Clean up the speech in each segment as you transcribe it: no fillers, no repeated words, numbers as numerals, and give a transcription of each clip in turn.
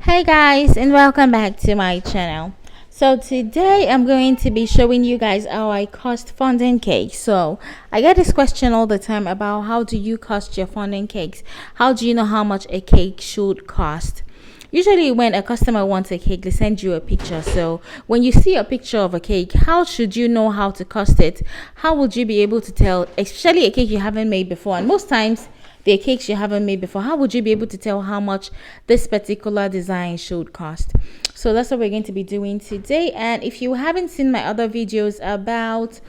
Hey guys, and welcome back to my channel. So today I'm going to be showing you guys how I cost fondant cakes. So I get this question all the time about how do you cost your fondant cakes? How do you know how much a cake should cost? Usually when a customer wants a cake, they send you a picture. So when you see a picture of a cake, how should you know how to cost it? How would you be able to tell, especially a cake you haven't made before? And most times they're cakes you haven't made before. How would you be able to tell how much this particular design should cost? So that's what we're going to be doing today. And if you haven't seen my other videos about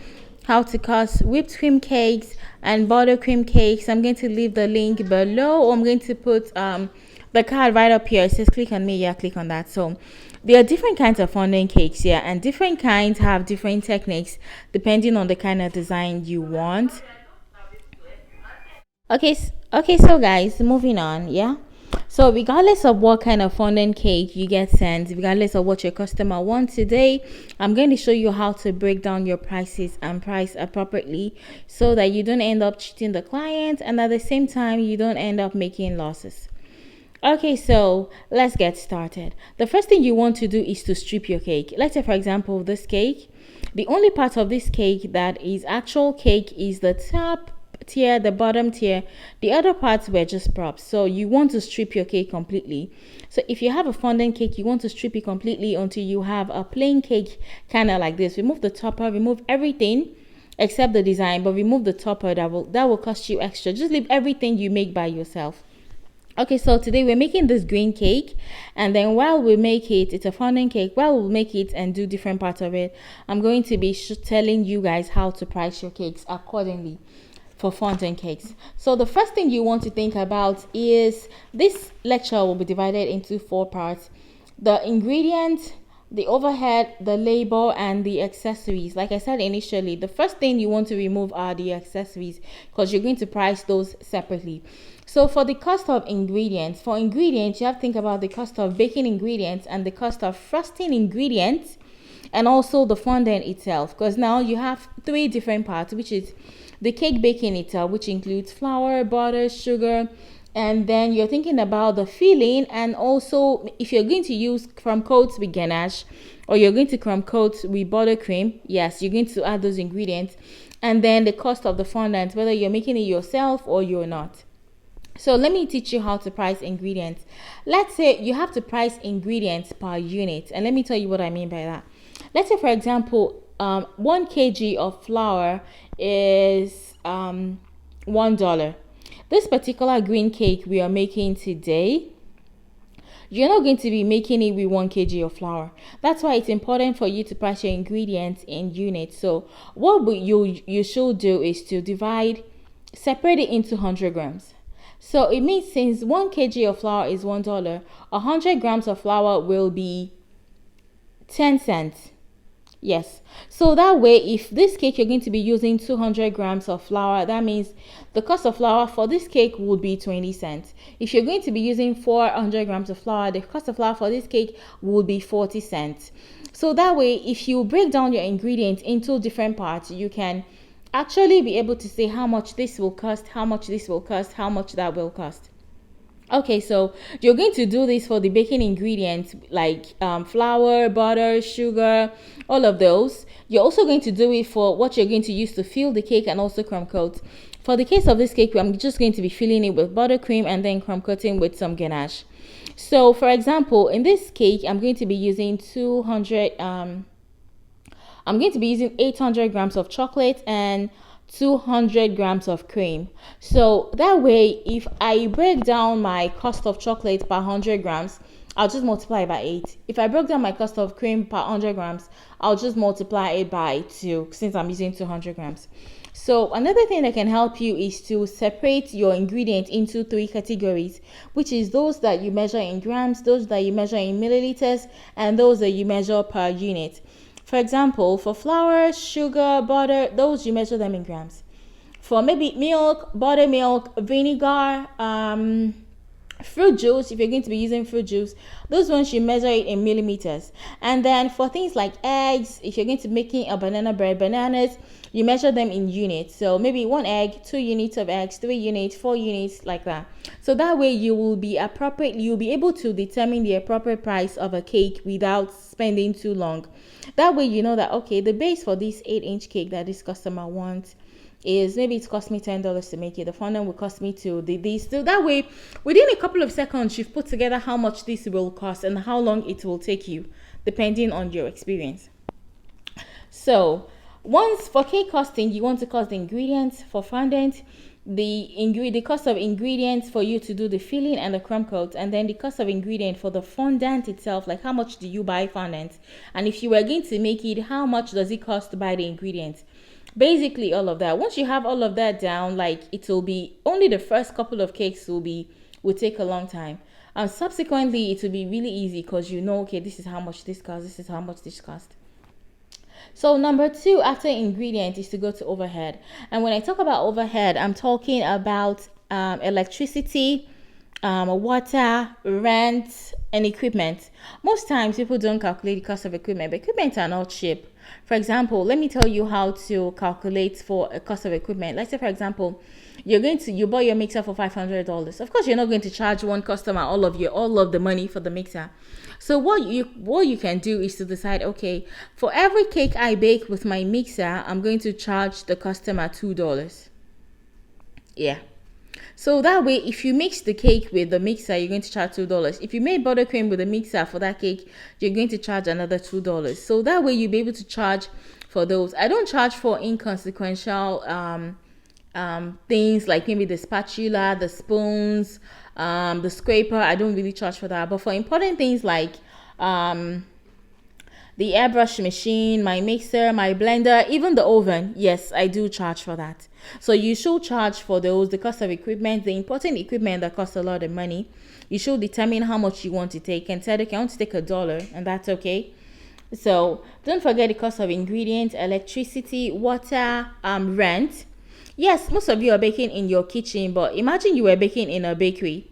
how to cost whipped cream cakes and buttercream cakes, I'm going to leave the link below, or I'm going to put the card right up here. It says click on me. Yeah, click on that. So there are different kinds of fondant cakes here, and different kinds have different techniques depending on the kind of design you want. Okay, so guys, moving on. Yeah, so regardless of what kind of fondant cake you get sent, regardless of what your customer wants today, I'm going to show you how to break down your prices and price appropriately so that you don't end up cheating the client, and at the same time you don't end up making losses. Okay, so let's get started. The first thing you want to do is to strip your cake. Let's say, for example, this cake, the only part of this cake that is actual cake is the top tier, the bottom tier. The other parts were just props. So you want to strip your cake completely. So if you have a fondant cake, you want to strip it completely until you have a plain cake, kind of like this. Remove the topper, remove everything except the design, but remove the topper. That will cost you extra. Just leave everything you make by yourself. Okay, so today we're making this green cake, and then while we make it, it's a fondant cake. While we make it and do different parts of it, I'm going to be telling you guys how to price your cakes accordingly for fondant cakes. So the first thing you want to think about is this lecture will be divided into 4 parts: the ingredients, the overhead, the label, and the accessories. Like I said initially, the first thing you want to remove are the accessories, because you're going to price those separately. So for the cost of ingredients, you have to think about the cost of baking ingredients and the cost of frosting ingredients, and also the fondant itself, because now you have 3 different parts, which is the cake baking itself, which includes flour, butter, sugar, and then you're thinking about the filling, and also if you're going to use crumb coats with ganache, or you're going to crumb coat with buttercream, yes, you're going to add those ingredients, and then the cost of the fondant, whether you're making it yourself or you're not. So let me teach you how to price ingredients. Let's say you have to price ingredients per unit, and let me tell you what I mean by that. Let's say, for example, 1 kg of flour is $1. This particular green cake we are making today, you're not going to be making it with 1 kg of flour. That's why it's important for you to price your ingredients in units. So what you should do is to separate it into 100 grams. So it means since 1 kg of flour is $1, 100 grams of flour will be 10 cents. Yes. So that way, if this cake you're going to be using 200 grams of flour, that means the cost of flour for this cake would be 20 cents. If you're going to be using 400 grams of flour, the cost of flour for this cake would be 40 cents. So that way, if you break down your ingredients into different parts, you can actually be able to say how much this will cost, how much this will cost, how much that will cost. Okay, so you're going to do this for the baking ingredients like flour, butter, sugar, all of those. You're also going to do it for what you're going to use to fill the cake and also crumb coat. For the case of this cake, I'm just going to be filling it with buttercream and then crumb coating with some ganache. So for example, in this cake, I'm going to be using 800 grams of chocolate and 200 grams of cream. So that way, if I break down my cost of chocolate per 100 grams, I'll just multiply it by 8. If I broke down my cost of cream per 100 grams, I'll just multiply it by 2, since I'm using 200 grams. So another thing that can help you is to separate your ingredients into 3 categories, which is those that you measure in grams, those that you measure in milliliters, and those that you measure per unit. For example, for flour, sugar, butter, those you measure them in grams. For maybe milk, buttermilk, vinegar, Fruit juice, if you're going to be using fruit juice, those ones you measure it in millimeters. And then for things like eggs, if you're going to be making a banana bread, bananas, you measure them in units. So maybe 1 egg, 2 units of eggs, 3 units, 4 units, like that. So that way you'll be able to determine the appropriate price of a cake without spending too long. That way you know that, okay, the base for this 8-inch cake that this customer wants is, maybe it cost me $10 to make it. The fondant will cost me to this. So that way, within a couple of seconds, you've put together how much this will cost and how long it will take you, depending on your experience. So once for cake costing, you want to cost the ingredients. For fondant, the cost of ingredients for you to do the filling and the crumb coat, and then the cost of ingredient for the fondant itself, like how much do you buy fondant, and if you were going to make it, how much does it cost to buy the ingredients. Basically all of that. Once you have all of that down, like, it will be only the first couple of cakes will take a long time, and subsequently it will be really easy because you know, okay, this is how much this costs, this is how much this costs. So number 2 after ingredient is to go to overhead. And when I talk about overhead, I'm talking about electricity, water, rent, and equipment. Most times people don't calculate the cost of equipment, but equipment are not cheap. For example, let me tell you how to calculate for a cost of equipment. Let's say, for example, you buy your mixer for $500. Of course, you're not going to charge one customer all of the money for the mixer. So what you can do is to decide, okay, for every cake I bake with my mixer, I'm going to charge the customer $2. Yeah. So that way, if you mix the cake with the mixer, you're going to charge $2. If you made buttercream with a mixer for that cake, you're going to charge another $2. So that way you'll be able to charge for those. I don't charge for inconsequential things like maybe the spatula, the spoons, the scraper. I don't really charge for that. But for important things like the airbrush machine, my mixer, my blender, even the oven, yes, I do charge for that. So you should charge for those, the cost of equipment, the important equipment that costs a lot of money. You should determine how much you want to take and say, okay, I want to take $1, and that's okay. So don't forget the cost of ingredients, electricity, water, rent. Yes, most of you are baking in your kitchen, but imagine you were baking in a bakery.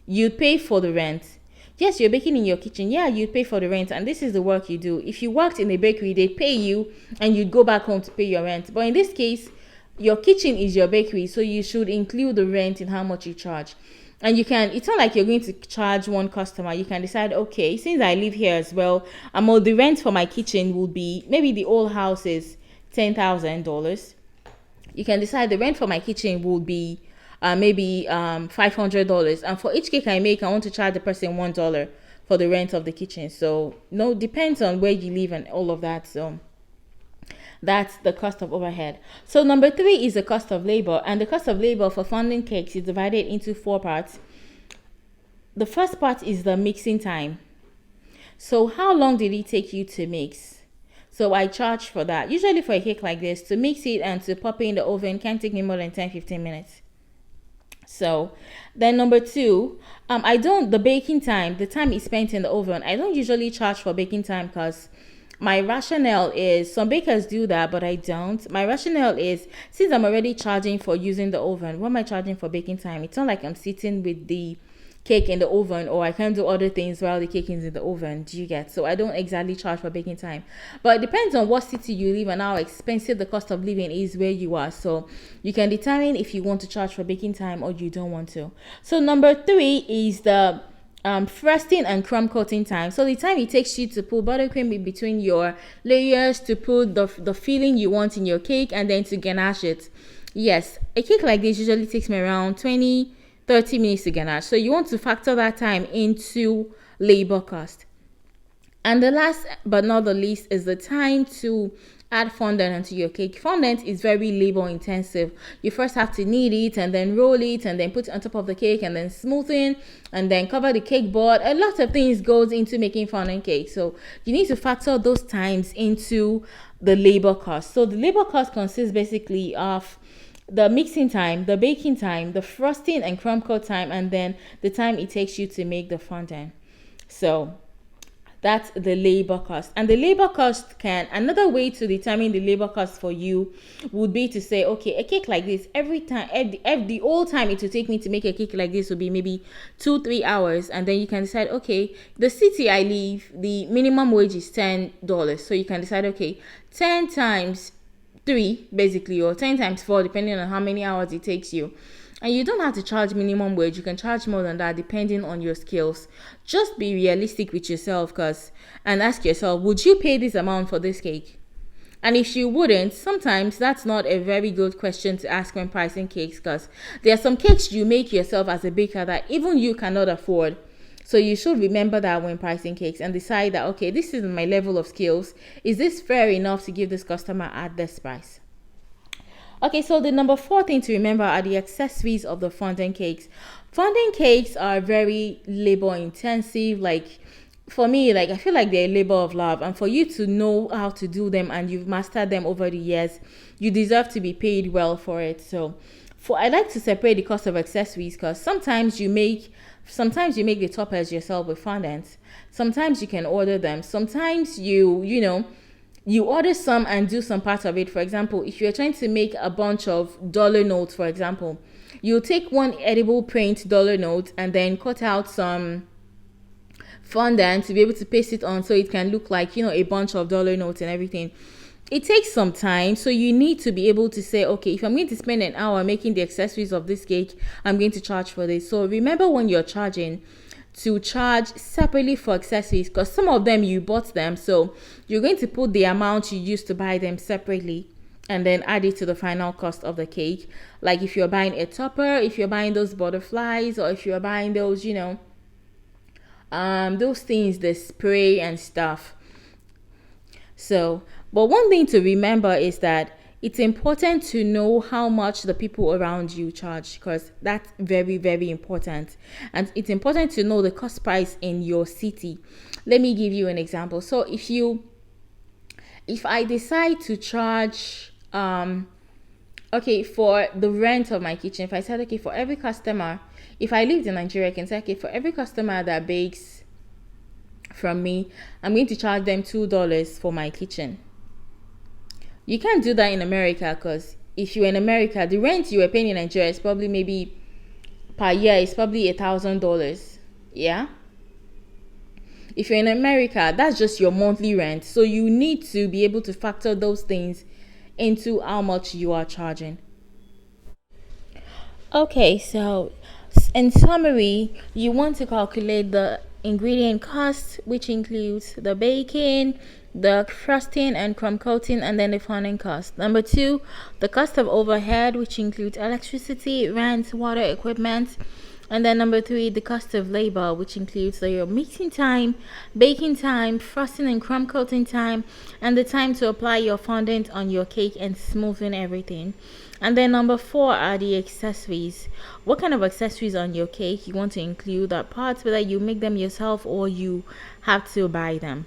You'd pay for the rent. Yes, you're baking in your kitchen. Yeah, you'd pay for the rent, and this is the work you do. If you worked in a bakery, they'd pay you, and you'd go back home to pay your rent. But in this case, your kitchen is your bakery, so you should include the rent in how much you charge. And it's not like you're going to charge one customer. You can decide, okay, since I live here as well, the rent for my kitchen will be, maybe the old house is $10,000. You can decide the rent for my kitchen will be maybe $500, and for each cake I make, I want to charge the person $1 for the rent of the kitchen. So depends on where you live and all of that. So that's the cost of overhead. So number 3 is the cost of labor, and the cost of labor for fondant cakes is divided into 4 parts. The first part is the mixing time. So how long did it take you to mix? So I charge for that. Usually for a cake like this, to mix it and to pop it in the oven can take me more than 10-15 minutes. So then number 2, the baking time, the time is spent in the oven. I don't usually charge for baking time because my rationale is, some bakers do that, but I don't. My rationale is, since I'm already charging for using the oven, what am I charging for baking time? It's not like I'm sitting with the cake in the oven, or I can't do other things while the cake is in the oven. Do you get? So I don't exactly charge for baking time, but it depends on what city you live and how expensive the cost of living is where you are. So you can determine if you want to charge for baking time or you don't want to. So number 3 is the frosting and crumb coating time. So the time it takes you to put buttercream in between your layers, to put the filling you want in your cake, and then to ganache it. Yes, a cake like this usually takes me around 20-30 minutes to ganache. So you want to factor that time into labor cost. And the last but not the least is the time to add fondant onto your cake. Fondant is very labor intensive. You first have to knead it and then roll it and then put it on top of the cake and then smoothing and then cover the cake board. A lot of things goes into making fondant cake. So you need to factor those times into the labor cost. So the labor cost consists basically of the mixing time, the baking time, the frosting and crumb coat time, and then the time it takes you to make the fondant. So That's the labor cost. And the labor cost can, another way to determine the labor cost for you would be to say, okay, a cake like this, every time, the whole time it will take me to make a cake like this will be maybe 2-3 hours. And then you can decide, okay, the city I live, the minimum wage is $10. So you can decide, okay, 10 times 3 basically, or 10 times 4, depending on how many hours it takes you. And you don't have to charge minimum wage. You can charge more than that depending on your skills. Just be realistic with yourself, and ask yourself, would you pay this amount for this cake? And if you wouldn't, sometimes that's not a very good question to ask when pricing cakes, because there are some cakes you make yourself as a baker that even you cannot afford. So you should remember that when pricing cakes and decide that, okay, this is my level of skills. Is this fair enough to give this customer at this price? Okay, so the number 4 thing to remember are the accessories of the fondant cakes. Fondant cakes are very labor intensive. Like for me, like I feel like they're a labor of love, and for you to know how to do them and you've mastered them over the years, you deserve to be paid well for it. So I like to separate the cost of accessories, because sometimes you make the toppers yourself with fondant. Sometimes you can order them. Sometimes you order some and do some part of it. For example, if you're trying to make a bunch of dollar notes, for example, you'll take one edible print dollar note and then cut out some fondant to be able to paste it on so it can look like, a bunch of dollar notes and everything. It takes some time, so you need to be able to say, okay, if I'm going to spend an hour making the accessories of this cake, I'm going to charge for this. So remember, when you're charging, to charge separately for accessories, because some of them you bought them, so you're going to put the amount you used to buy them separately and then add it to the final cost of the cake. Like if you're buying a topper, if you're buying those butterflies, or if you're buying those those things, the spray and stuff. So, but one thing to remember is that it's important to know how much the people around you charge, because that's very, very important. And it's important to know the cost price in your city. Let me give you an example. So if I decide to charge, okay, for the rent of my kitchen, if I said, okay, for every customer, if I lived in Nigeria, I can say, okay, for every customer that bakes from me, I'm going to charge them $2 for my kitchen. You can't do that in America, because if you're in America, the rent you were paying in Nigeria is probably maybe per year is probably $1,000. Yeah. If you're in America, that's just your monthly rent. So you need to be able to factor those things into how much you are charging. Okay, so in summary, you want to calculate the ingredient cost, which includes the baking, the frosting and crumb coating, and then the fondant cost. Number 2, the cost of overhead, which includes electricity, rent, water, equipment. And then number 3, the cost of labor, which includes your mixing time, baking time, frosting and crumb coating time, and the time to apply your fondant on your cake and smoothing everything. And then number 4 are the accessories. What kind of accessories on your cake you want to include, that parts, whether you make them yourself or you have to buy them.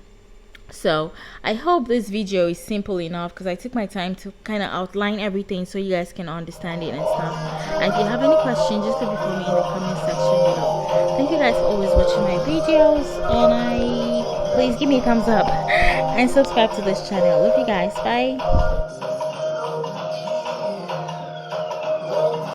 So I hope this video is simple enough, because I took my time to kind of outline everything so you guys can understand it and stuff. And if you have any questions, just leave it for me in the comment section below. Thank you guys for always watching my videos, and please give me a thumbs up and subscribe to this channel. Love you guys. Bye.